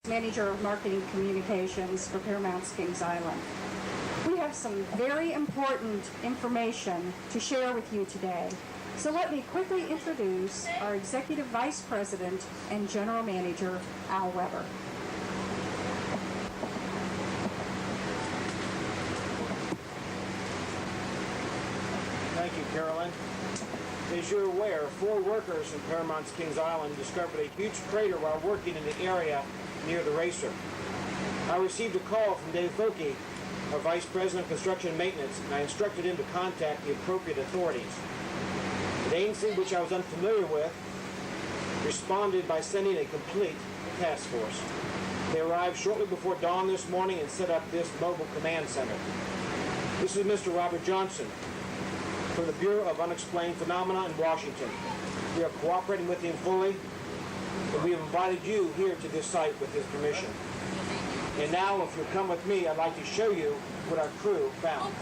Manager of Marketing Communications for Paramount's Kings Island. We have some very important information to share with you today. So let me quickly introduce our Executive Vice President and General Manager, Al Weber. Thank you, Carolyn. As you're aware, 4 workers from Paramount's Kings Island discovered a huge crater while working in the area near the racer. I received a call from Dave Foke, our Vice President of Construction and Maintenance, and I instructed him to contact the appropriate authorities. The agency, which I was unfamiliar with, responded by sending a complete task force. They arrived shortly before dawn this morning and set up this mobile command center. This is Mr. Robert Johnson from the Bureau of Unexplained Phenomena in Washington. We are cooperating with him fully, and we have invited you here to this site with his permission. And now, if you'll come with me, I'd like to show you what our crew found.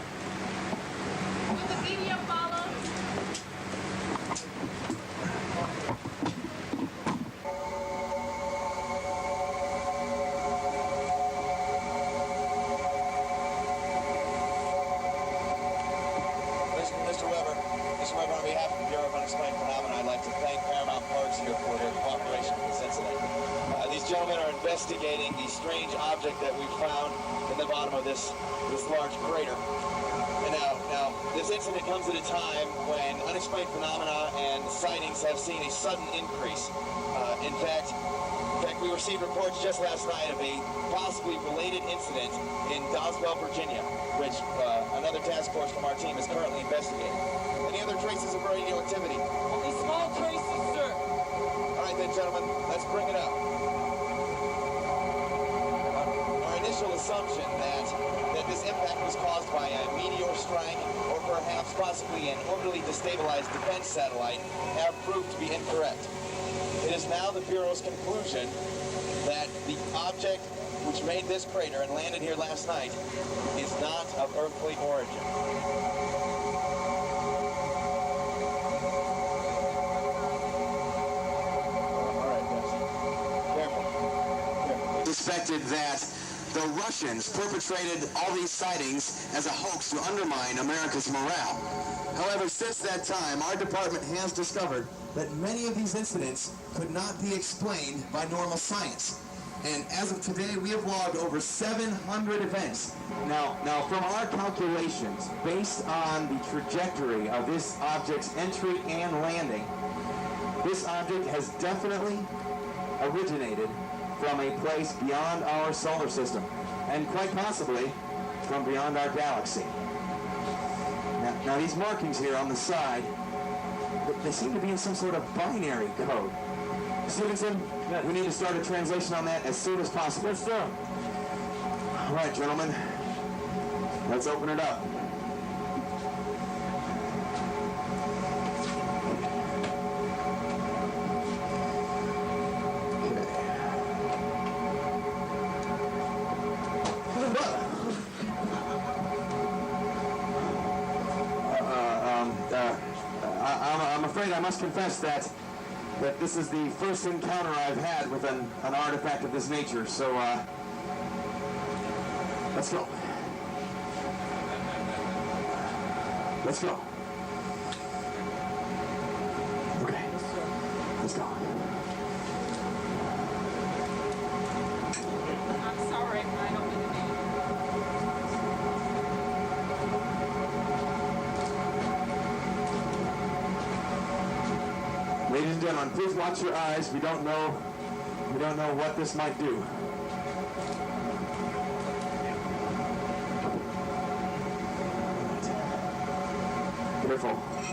Will the video follow? Mr. Weber, on behalf of the Bureau of Unexplained Phenomena, I'd like to thank Paramount Parks here for their cooperation with this incident. These gentlemen are investigating the strange object that we found in the bottom of this large crater. And now, this incident comes at a time when unexplained phenomena and sightings have seen a sudden increase. In fact, we received reports just last night of a possibly related incident in Doswell, Virginia, which another task force from our team is currently investigating. Any other traces of radioactivity? Only small traces, sir. All right then, gentlemen, let's bring it up. Our initial assumption that this impact was caused by a meteor strike or perhaps possibly an orbitally destabilized defense satellite have proved to be incorrect. It is now the Bureau's conclusion that the object which made this crater and landed here last night is not of earthly origin. All right, guys. Careful. Suspected that the Russians perpetrated all these sightings as a hoax to undermine America's morale. However, since that time, our department has discovered that many of these incidents could not be explained by normal science. And as of today, we have logged over 700 events. Now, from our calculations, based on the trajectory of this object's entry and landing, this object has definitely originated from a place beyond our solar system, and quite possibly from beyond our galaxy. Now these markings here on the side, they seem to be in some sort of binary code. Stevenson, we need to start a translation on that as soon as possible. Yes, sir. All right, gentlemen, let's open it up. I'm afraid I must confess that this is the first encounter I've had with an artifact of this nature, so let's go. Let's go. Okay, let's go. I'm sorry, I don't mean to be. Ladies and gentlemen, please watch your eyes. We don't know what this might do.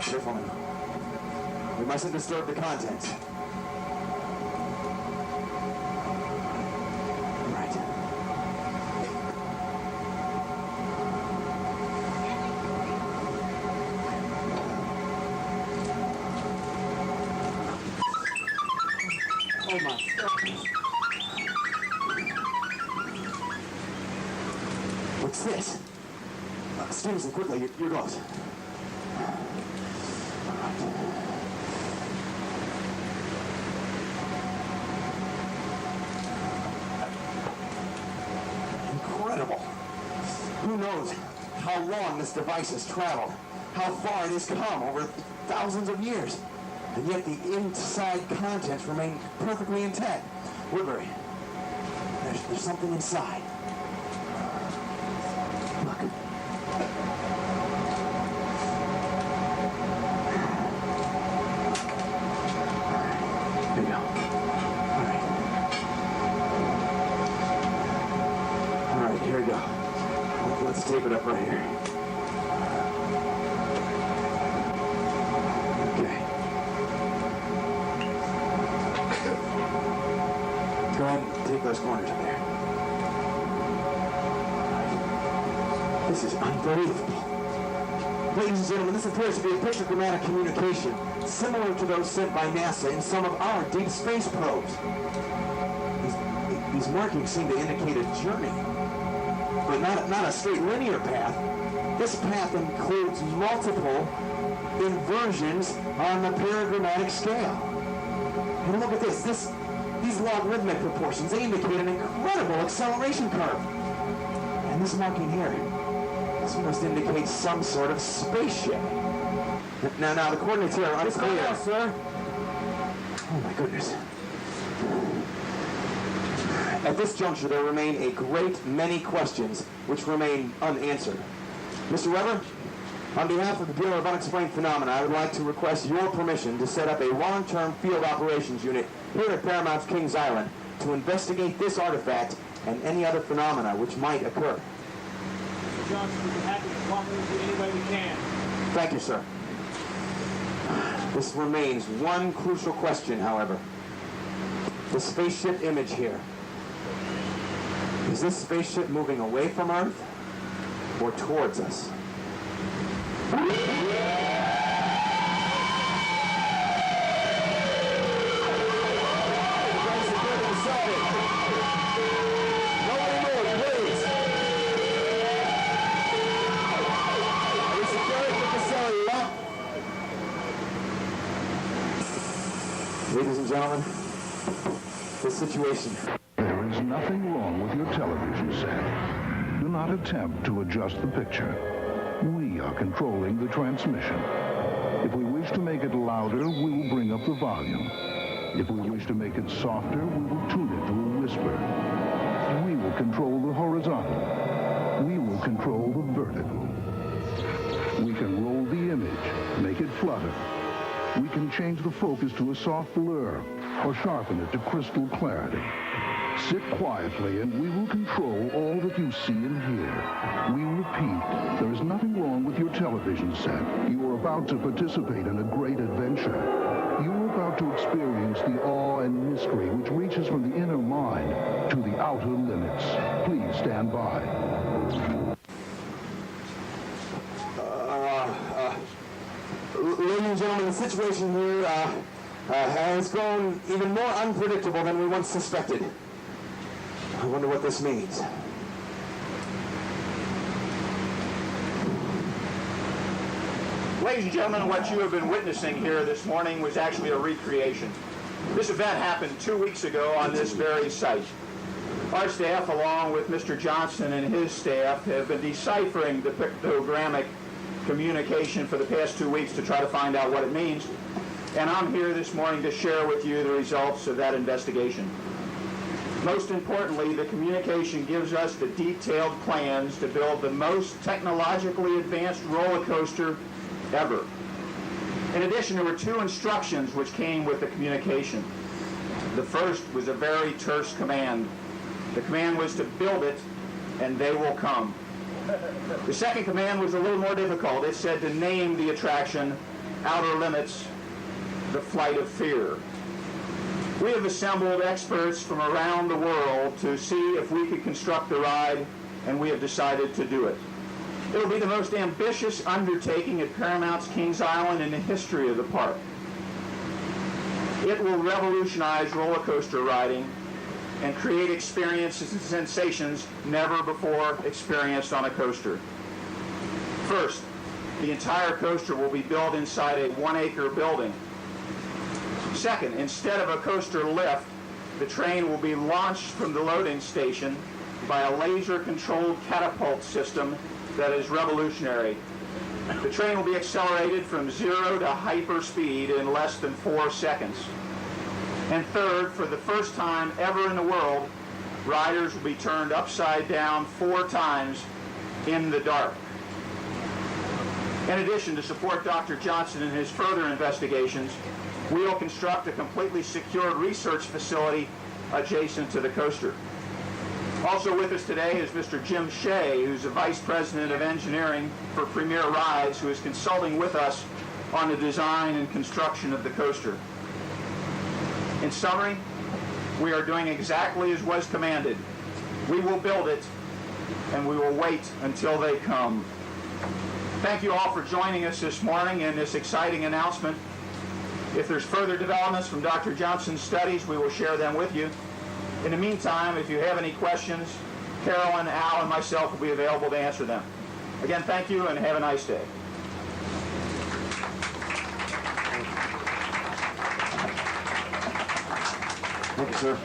Careful now. We mustn't disturb the contents. Right. Oh my. What's this? Stevenson, quickly, your gloves. knows how long this device has traveled, how far it has come over thousands of years, and yet the inside contents remain perfectly intact. Woodbury, there's something inside. Look. Here you go. All right, here we go. Let's tape it up right here. Okay. Go ahead and take those corners up there. This is unbelievable. Ladies and gentlemen, this appears to be a pictogrammatic communication similar to those sent by NASA in some of our deep space probes. These markings seem to indicate a journey, but not a straight linear path. This path includes multiple inversions on the paragrammatic scale. And look at this. These logarithmic proportions, they indicate an incredible acceleration curve. And this marking here, this must indicate some sort of spaceship. Now the coordinates here are unclear. Yes, sir. Oh my goodness. At this juncture, there remain a great many questions which remain unanswered. Mr. Weber, on behalf of the Bureau of Unexplained Phenomena, I would like to request your permission to set up a long-term field operations unit here at Paramount's Kings Island to investigate this artifact and any other phenomena which might occur. Mr. Johnson, we'll be happy to cooperate with you any way we can. Thank you, sir. This remains one crucial question, however. The spaceship image here. Is this spaceship moving away from Earth or towards us? Ladies and gentlemen, this situation. There is nothing wrong with your television set. Do not attempt to adjust the picture. We are controlling the transmission. If we wish to make it louder, we will bring up the volume. If we wish to make it softer, we will tune it to a whisper. We will control the horizontal. We will control the vertical. We can roll the image, make it flutter. We can change the focus to a soft blur or sharpen it to crystal clarity. Sit quietly and we will control all that you see and hear. We repeat, there is nothing wrong with your television set. You are about to participate in a great adventure. You are about to experience the awe and mystery which reaches from the inner mind to the outer limits. Please stand by. Ladies and gentlemen, the situation here has grown even more unpredictable than we once suspected. I wonder what this means. Ladies and gentlemen, what you have been witnessing here this morning was actually a recreation. This event happened 2 weeks ago on this very site. Our staff, along with Mr. Johnson and his staff, have been deciphering the pictogrammic communication for the past 2 weeks to try to find out what it means. And I'm here this morning to share with you the results of that investigation. Most importantly, the communication gives us the detailed plans to build the most technologically advanced roller coaster ever. In addition, there were 2 instructions which came with the communication. The first was a very terse command. The command was to build it, and they will come. The second command was a little more difficult. It said to name the attraction, Outer Limits, the Flight of Fear. We have assembled experts from around the world to see if we could construct the ride, and we have decided to do it. It will be the most ambitious undertaking at Paramount's Kings Island in the history of the park. It will revolutionize roller coaster riding and create experiences and sensations never before experienced on a coaster. First, the entire coaster will be built inside a 1-acre building. Second, instead of a coaster lift, the train will be launched from the loading station by a laser-controlled catapult system that is revolutionary. The train will be accelerated from 0 to hyperspeed in less than 4 seconds. And third, for the first time ever in the world, riders will be turned upside down 4 times in the dark. In addition, to support Dr. Johnson in his further investigations, we will construct a completely secured research facility adjacent to the coaster. Also with us today is Mr. Jim Shea, who's the Vice President of Engineering for Premier Rides, who is consulting with us on the design and construction of the coaster. In summary, we are doing exactly as was commanded. We will build it, and we will wait until they come. Thank you all for joining us this morning in this exciting announcement. If there's further developments from Dr. Johnson's studies, we will share them with you. In the meantime, if you have any questions, Carolyn, Al, and myself will be available to answer them. Again, thank you, and have a nice day. Thank you, sir.